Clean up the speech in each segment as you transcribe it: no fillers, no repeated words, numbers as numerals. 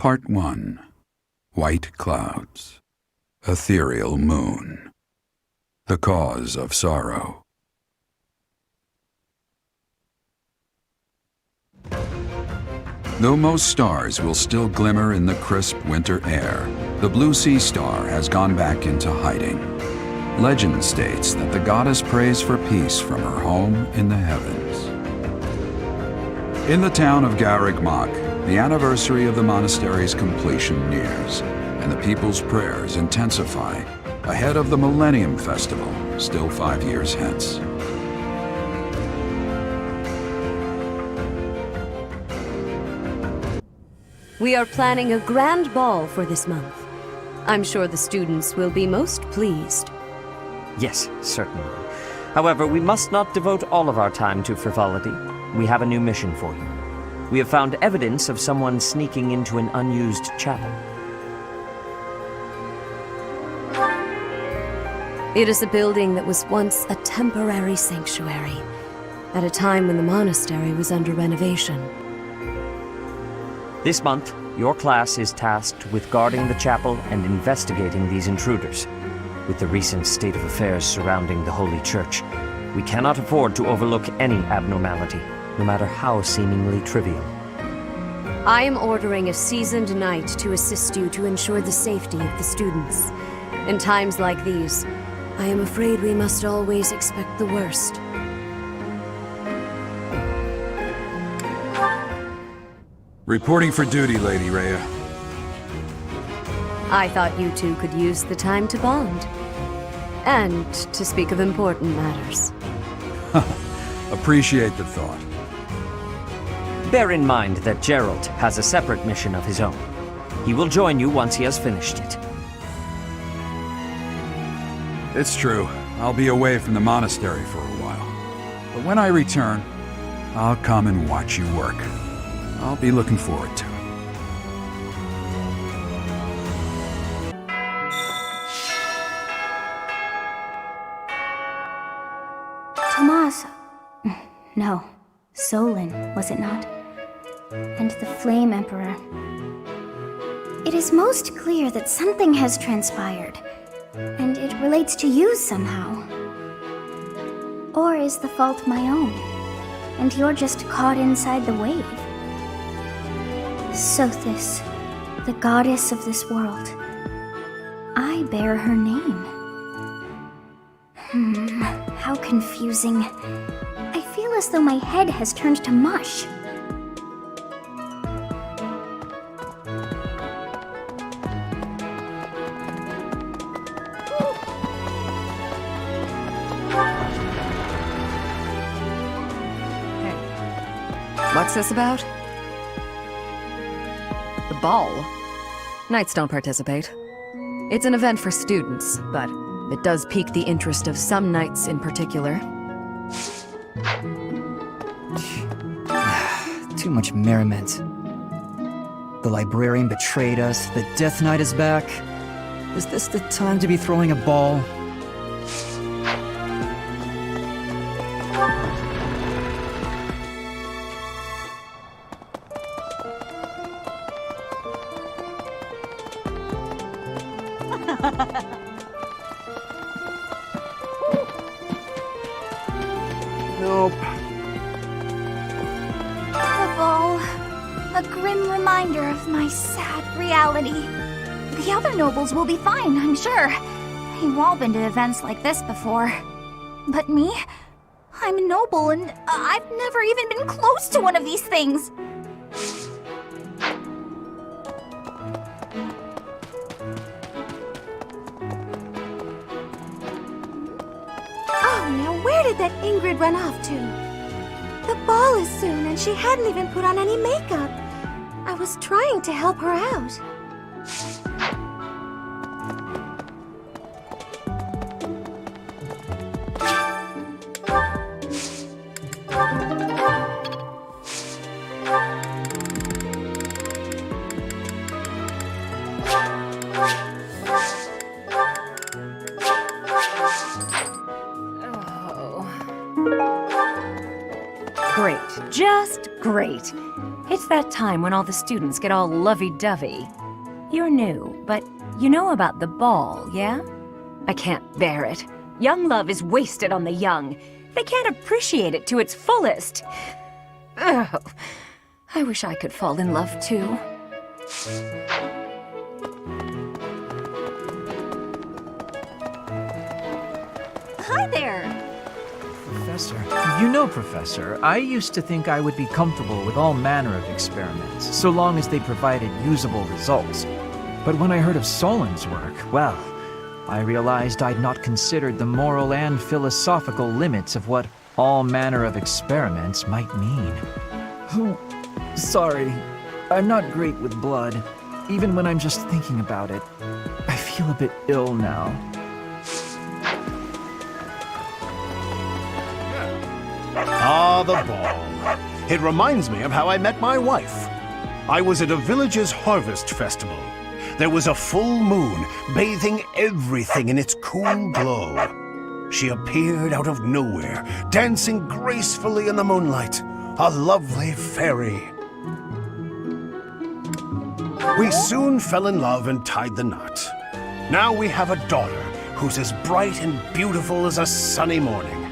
Part 1. White Clouds. Ethereal Moon. The Cause of Sorrow. Though most stars will still glimmer in the crisp winter air, the blue sea star has gone back into hiding. Legend states that the goddess prays for peace from her home in the heavens. In the town of Garred Mach, the anniversary of the monastery's completion nears, and the people's prayers intensify ahead of the Millennium Festival, still 5 years hence. We are planning a grand ball for this month. I'm sure the students will be most pleased. Yes, certainly. However, we must not devote all of our time to frivolity. We have a new mission for you. We have found evidence of someone sneaking into an unused chapel. It is a building that was once a temporary sanctuary, at a time when the monastery was under renovation. This month, your class is tasked with guarding the chapel and investigating these intruders. With the recent state of affairs surrounding the Holy Church, we cannot afford to overlook any abnormality, no matter how seemingly trivial. I am ordering a seasoned knight to assist you to ensure the safety of the students. In times like these, I am afraid we must always expect the worst. Reporting for duty, Lady Rhea. I thought you two could use the time to bond. And to speak of important matters. Appreciate the thought. Bear in mind that Gerald has a separate mission of his own. He will join you once he has finished it. It's true. I'll be away from the monastery for a while. But when I return, I'll come and watch you work. I'll be looking forward to it. Tomas. No. Solon, was it not? And the Flame Emperor. It is most clear that something has transpired, and it relates to you somehow. Or is the fault my own, and you're just caught inside the wave? Sothis, the goddess of this world. I bear her name. How confusing. I feel as though my head has turned to mush. What's this about? The ball? Knights don't participate. It's an event for students, but it does pique the interest of some knights in particular. Too much merriment. The librarian betrayed us, the Death Knight is back. Is this the time to be throwing a ball? Nope. The ball. A grim reminder of my sad reality. The other nobles will be fine, I'm sure. They've all been to events like this before. But me? I'm a noble and I've never even been close to one of these things. Oh, now where did that Ingrid run off to? The ball is soon, and she hadn't even put on any makeup. I was trying to help her out. Great. just great. It's that time when all the students get all lovey-dovey. You're new, but you know about the ball, yeah? I can't bear it. Young love is wasted on the young. They can't appreciate it to its fullest. Ugh. I wish I could fall in love too. Hi there! Professor. You know, Professor, I used to think I would be comfortable with all manner of experiments, so long as they provided usable results. But when I heard of Solon's work, well, I realized I'd not considered the moral and philosophical limits of what all manner of experiments might mean. Oh, sorry. I'm not great with blood. Even when I'm just thinking about it, I feel a bit ill now. Ah, the ball. It reminds me of how I met my wife. I was at a village's harvest festival. There was a full moon, bathing everything in its cool glow. She appeared out of nowhere, dancing gracefully in the moonlight. A lovely fairy. We soon fell in love and tied the knot. Now we have a daughter who's as bright and beautiful as a sunny morning.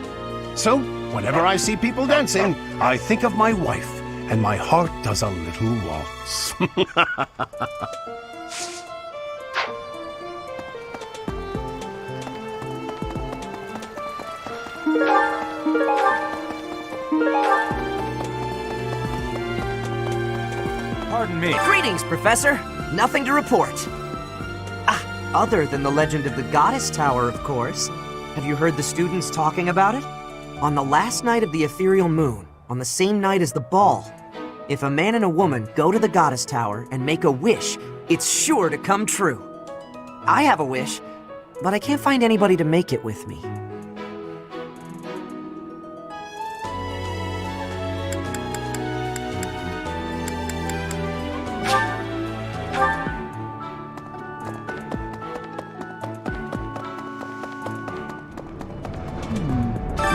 So, whenever I see people dancing, I think of my wife, and my heart does a little waltz. Pardon me. Greetings, Professor. Nothing to report. Other than the legend of the Goddess Tower, of course. Have you heard the students talking about it? On the last night of the ethereal moon, on the same night as the ball, if a man and a woman go to the Goddess Tower and make a wish, it's sure to come true. I have a wish, but I can't find anybody to make it with me.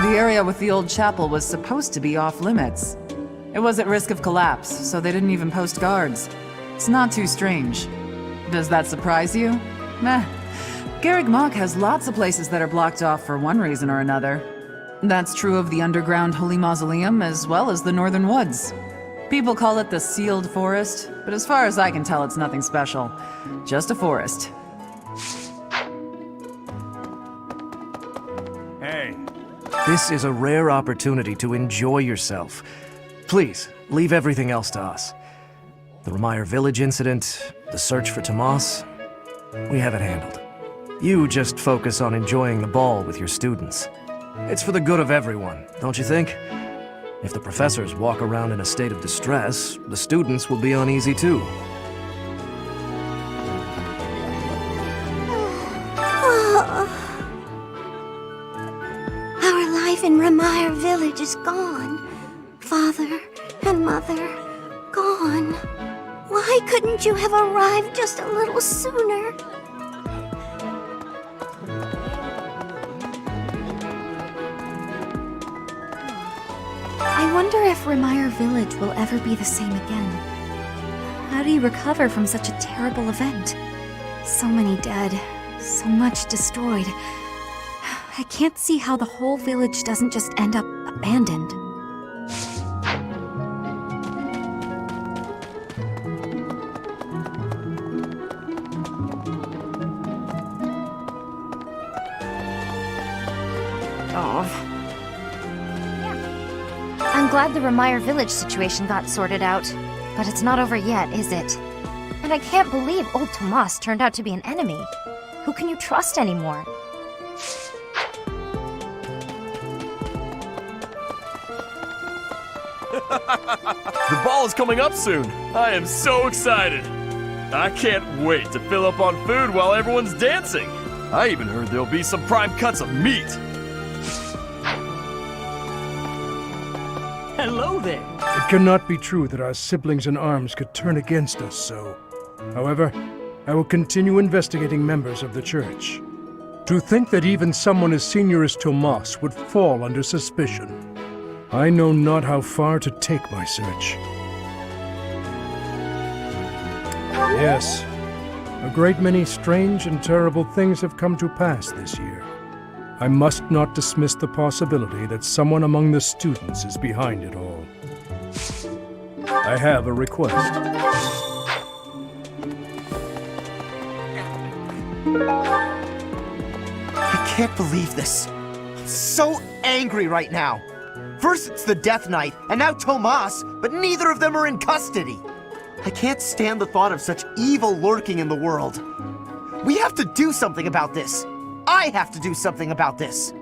The area with the old chapel was supposed to be off limits. It was at risk of collapse, so they didn't even post guards. It's not too strange. Does that surprise you? Meh. Garred Mach has lots of places that are blocked off for one reason or another. That's true of the underground Holy Mausoleum as well as the Northern Woods. People call it the Sealed Forest, but as far as I can tell, it's nothing special. Just a forest. Hey. This is a rare opportunity to enjoy yourself. Please, leave everything else to us. The Remire Village incident, the search for Tomas, we have it handled. You just focus on enjoying the ball with your students. It's for the good of everyone, don't you think? If the professors walk around in a state of distress, the students will be uneasy too. Our life in Remire Village is gone. Father and Mother, gone. Why couldn't you have arrived just a little sooner? I wonder if Remire Village will ever be the same again. How do you recover from such a terrible event? So many dead, so much destroyed. I can't see how the whole village doesn't just end up abandoned. I'm glad the Remire Village situation got sorted out, but it's not over yet, is it? And I can't believe old Tomas turned out to be an enemy. Who can you trust anymore? The ball is coming up soon. I am so excited. I can't wait to fill up on food while everyone's dancing. I even heard there'll be some prime cuts of meat. Hello there. It cannot be true that our siblings in arms could turn against us so. However, I will continue investigating members of the church. To think that even someone as senior as Tomas would fall under suspicion. I know not how far to take my search. Yes, a great many strange and terrible things have come to pass this year. I must not dismiss the possibility that someone among the students is behind it all. I have a request. I can't believe this. I'm so angry right now. First it's the Death Knight, and now Tomas, but neither of them are in custody. I can't stand the thought of such evil lurking in the world. We have to do something about this. I have to do something about this.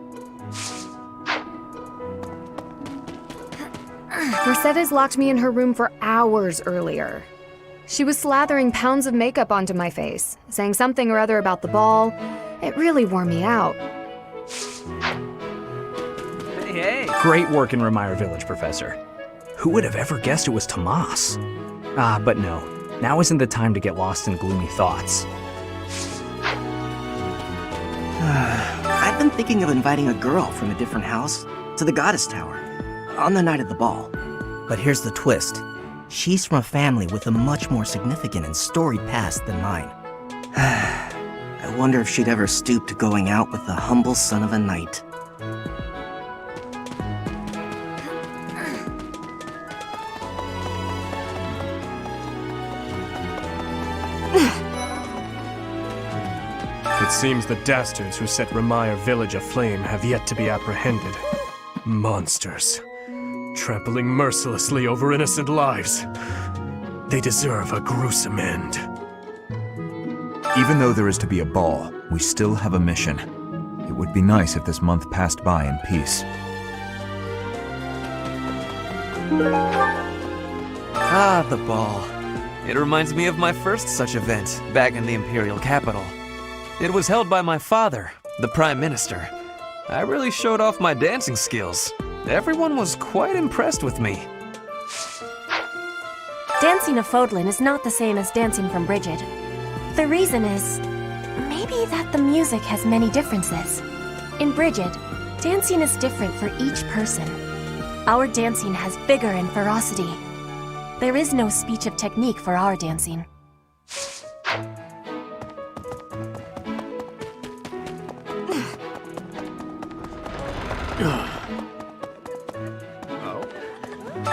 Mercedes locked me in her room for hours earlier. She was slathering pounds of makeup onto my face, saying something or other about the ball. It really wore me out. Hey. Great work in Remire Village, Professor. Who would have ever guessed it was Tomas? But no. Now isn't the time to get lost in gloomy thoughts. I've been thinking of inviting a girl from a different house to the Goddess Tower on the night of the ball. But here's the twist. She's from a family with a much more significant and storied past than mine. I wonder if she'd ever stoop to going out with the humble son of a knight. It seems the dastards who set Remire Village aflame have yet to be apprehended. Monsters. Trampling mercilessly over innocent lives. They deserve a gruesome end. Even though there is to be a ball, we still have a mission. It would be nice if this month passed by in peace. Ah, the ball. It reminds me of my first such event, back in the Imperial capital. It was held by my father, the Prime Minister. I really showed off my dancing skills. Everyone was quite impressed with me. Dancing of Fodlan is not the same as dancing from Bridget. The reason is, maybe that the music has many differences. In Bridget, dancing is different for each person. Our dancing has vigor and ferocity. There is no speech of technique for our dancing.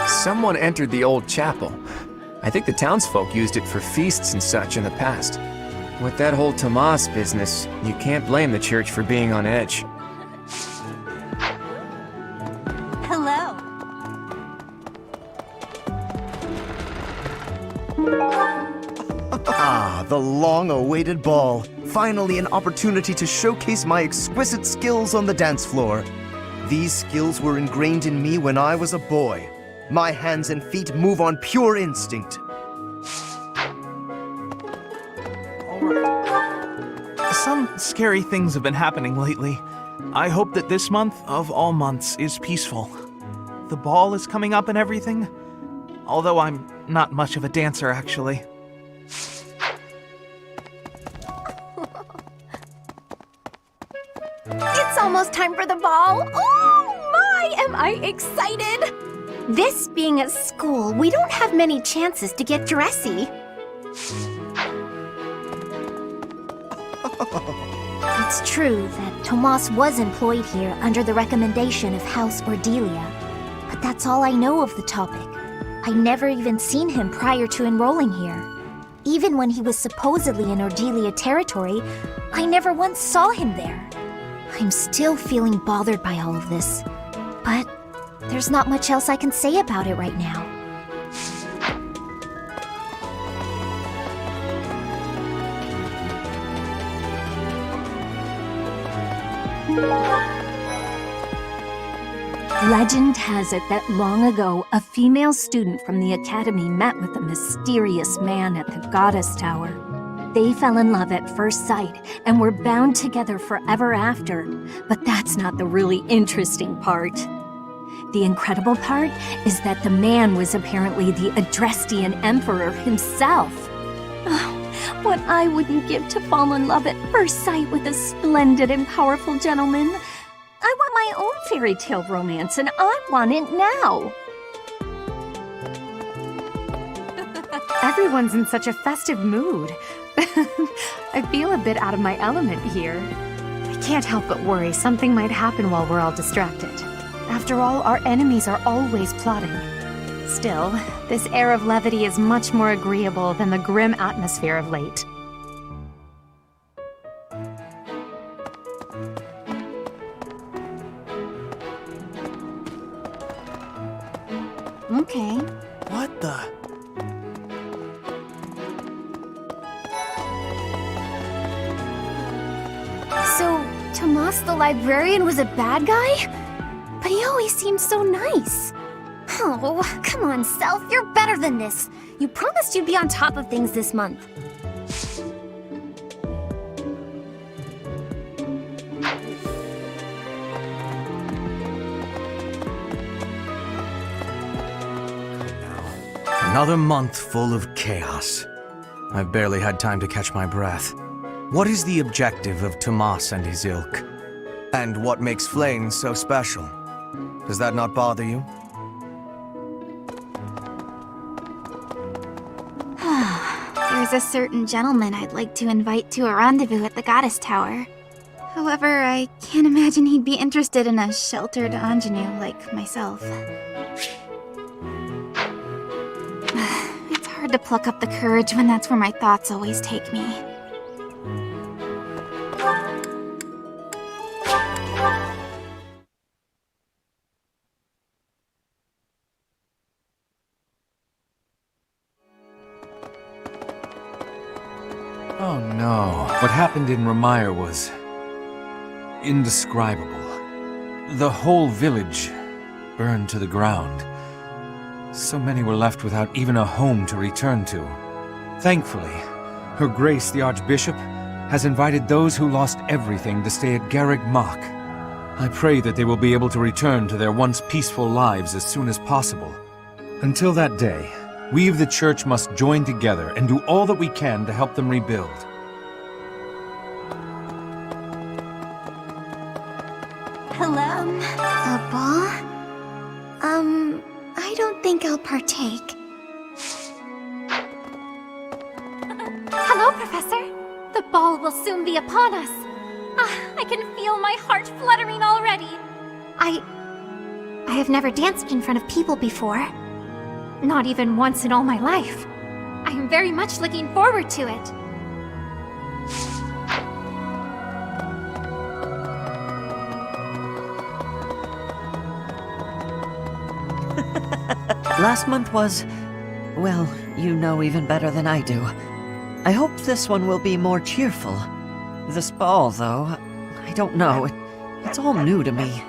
Someone entered the old chapel. I think the townsfolk used it for feasts and such in the past. With that whole Tomas business, you can't blame the church for being on edge. Hello. Ah, the long-awaited ball. Finally an opportunity to showcase my exquisite skills on the dance floor. These skills were ingrained in me when I was a boy. My hands and feet move on pure instinct. Some scary things have been happening lately. I hope that this month, of all months, is peaceful. The ball is coming up and everything. Although I'm not much of a dancer, actually. It's almost time for the ball. Oh my, am I excited! This being a school, we don't have many chances to get dressy. It's true that Tomas was employed here under the recommendation of House Ordelia, but that's all I know of the topic. I never even seen him prior to enrolling here. Even when he was supposedly in Ordelia territory, I never once saw him there. I'm still feeling bothered by all of this, but there's not much else I can say about it right now. Legend has it that long ago, a female student from the academy met with a mysterious man at the Goddess Tower. They fell in love at first sight and were bound together forever after. But that's not the really interesting part. The incredible part is that the man was apparently the Adrestian Emperor himself. Oh, what I wouldn't give to fall in love at first sight with a splendid and powerful gentleman. I want my own fairy tale romance, and I want it now. Everyone's in such a festive mood. I feel a bit out of my element here. I can't help but worry something might happen while we're all distracted. After all, our enemies are always plotting. Still, this air of levity is much more agreeable than the grim atmosphere of late. Okay. What the? So, Tomas the librarian was a bad guy? But he always seemed so nice. Oh, come on, Self, you're better than this. You promised you'd be on top of things this month. Another month full of chaos. I've barely had time to catch my breath. What is the objective of Tomas and his ilk? And what makes Flame so special? Does that not bother you? There's a certain gentleman I'd like to invite to a rendezvous at the Goddess Tower. However, I can't imagine he'd be interested in a sheltered ingenue like myself. It's hard to pluck up the courage when that's where my thoughts always take me. Oh no. What happened in Ramire was indescribable. The whole village burned to the ground. So many were left without even a home to return to. Thankfully, Her Grace the Archbishop has invited those who lost everything to stay at Garred Mach. I pray that they will be able to return to their once peaceful lives as soon as possible. Until that day, we of the Church must join together and do all that we can to help them rebuild. Hello? A ball? I don't think I'll partake. Hello, Professor. The ball will soon be upon us. I can feel my heart fluttering already. I have never danced in front of people before. Not even once in all my life. I am very much looking forward to it. Last month was, well, you know even better than I do. I hope this one will be more cheerful. This ball, though, I don't know. It's all new to me.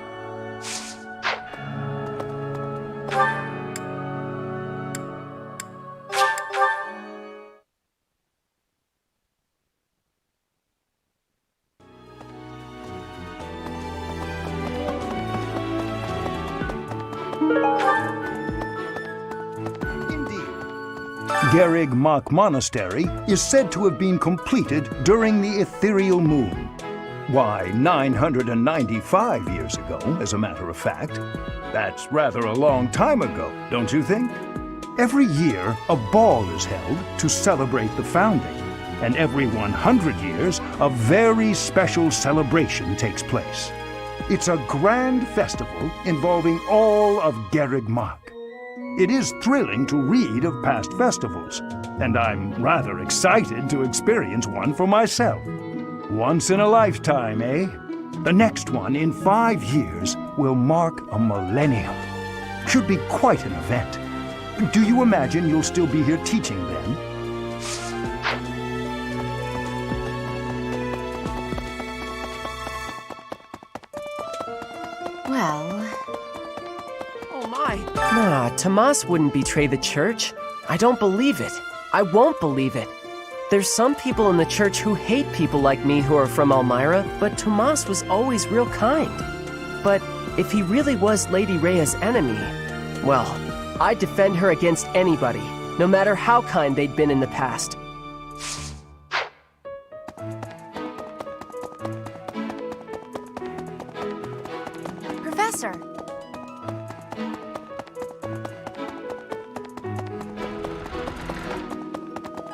Garred Mach Monastery is said to have been completed during the ethereal moon. Why, 995 years ago, as a matter of fact. That's rather a long time ago, don't you think? Every year, a ball is held to celebrate the founding, and every 100 years, a very special celebration takes place. It's a grand festival involving all of Garred Mach. It is thrilling to read of past festivals, and I'm rather excited to experience one for myself. Once in a lifetime, eh? The next one in 5 years will mark a millennium. Should be quite an event. Do you imagine you'll still be here teaching then? Well... Oh my. Nah, Tomas wouldn't betray the church. I don't believe it. I won't believe it. There's some people in the church who hate people like me who are from Elmira, but Tomas was always real kind. But if he really was Lady Rhea's enemy, well, I'd defend her against anybody, no matter how kind they'd been in the past.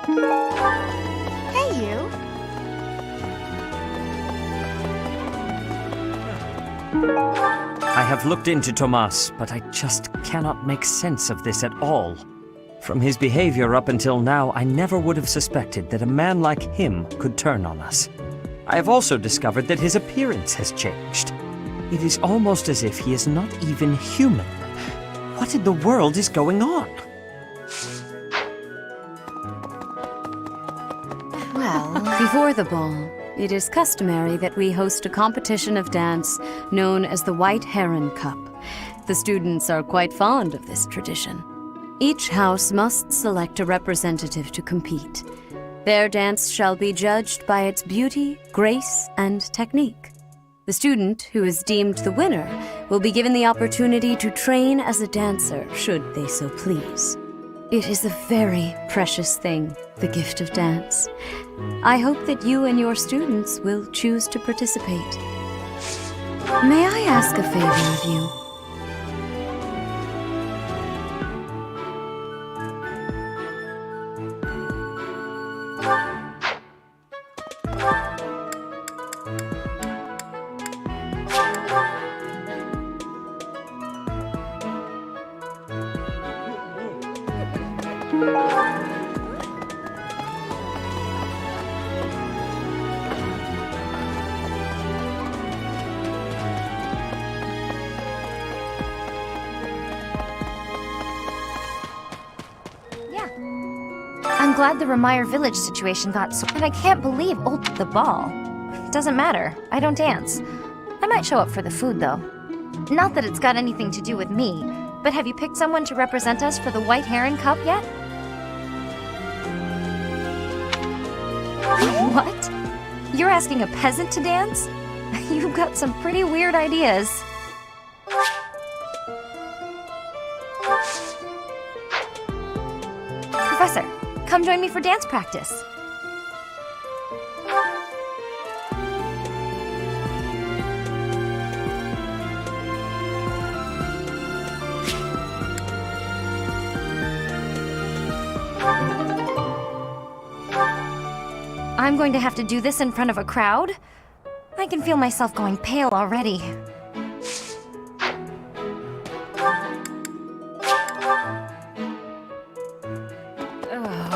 Hey, you. I have looked into Tomas, but I just cannot make sense of this at all. From his behavior up until now, I never would have suspected that a man like him could turn on us. I have also discovered that his appearance has changed. It is almost as if he is not even human. What in the world is going on? Well, before the ball, it is customary that we host a competition of dance known as the White Heron Cup. The students are quite fond of this tradition. Each house must select a representative to compete. Their dance shall be judged by its beauty, grace, and technique. The student who is deemed the winner will be given the opportunity to train as a dancer, should they so please. It is a very precious thing, the gift of dance. I hope that you and your students will choose to participate. May I ask a favor of you? I'm glad the Remire village situation got and I can't believe the ball. Doesn't matter. I don't dance. I might show up for the food, though. Not that it's got anything to do with me, but have you picked someone to represent us for the White Heron Cup yet? What? You're asking a peasant to dance? You've got some pretty weird ideas. Professor, come join me for dance practice. I'm going to have to do this in front of a crowd? I can feel myself going pale already.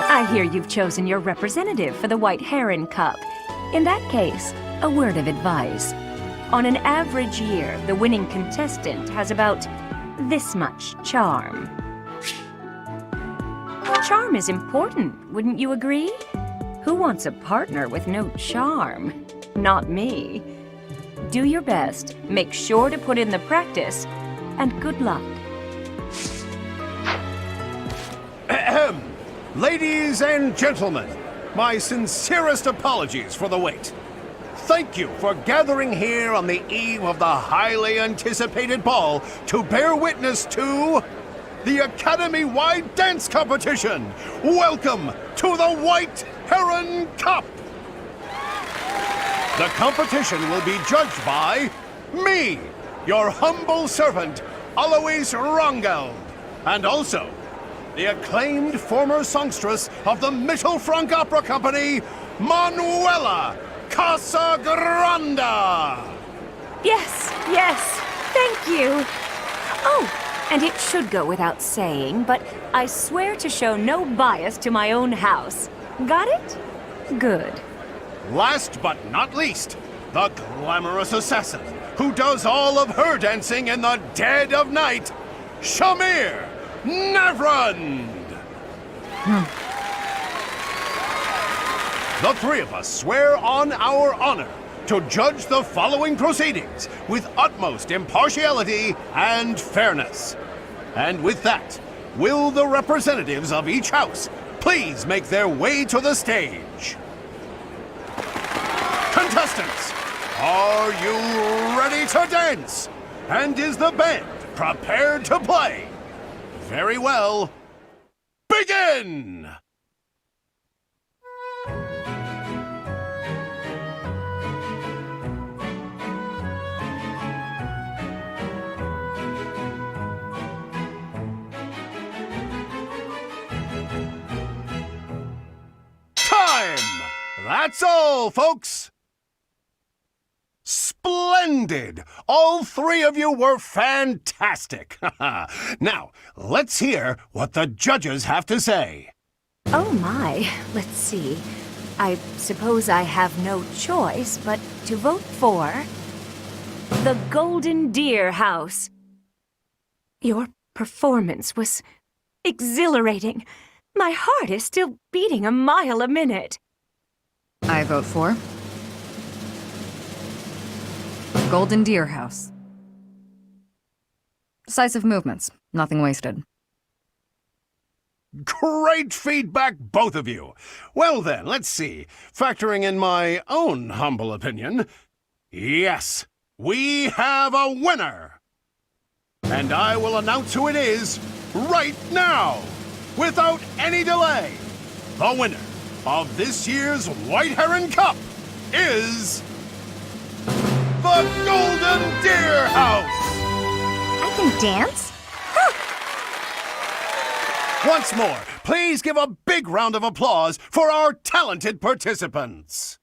I hear you've chosen your representative for the White Heron Cup. In that case, a word of advice. On an average year, the winning contestant has about this much charm. Charm is important, wouldn't you agree? Who wants a partner with no charm? Not me. Do your best, make sure to put in the practice, and good luck. Ahem. Ladies and gentlemen, my sincerest apologies for the wait. Thank you for gathering here on the eve of the highly anticipated ball to bear witness to the Academy-wide dance competition. Welcome to the White Heron Cup. The competition will be judged by me, your humble servant, Alois Rangel, and also the acclaimed former songstress of the Mittelfrank Opera Company, Manuela Casagranda. Yes, yes, thank you. Oh, and it should go without saying, but I swear to show no bias to my own house. Got it? Good. Last but not least, the glamorous assassin who does all of her dancing in the dead of night, Shamir Navrand! The three of us swear on our honor to judge the following proceedings with utmost impartiality and fairness. And with that, will the representatives of each house please make their way to the stage? Contestants, are you ready to dance? And is the band prepared to play? Very well. Begin! That's all, folks. Splendid! All three of you were fantastic. Now, let's hear what the judges have to say. Oh my, let's see. I suppose I have no choice but to vote for the Golden Deer House. Your performance was exhilarating. My heart is still beating a mile a minute. I vote for Golden Deer House. Decisive movements, nothing wasted. Great feedback, both of you. Well then, let's see. Factoring in my own humble opinion, yes, we have a winner. And I will announce who it is right now, without any delay. The winner of this year's White Heron Cup is the Golden Deer House. I can dance? Once more, please give a big round of applause for our talented participants.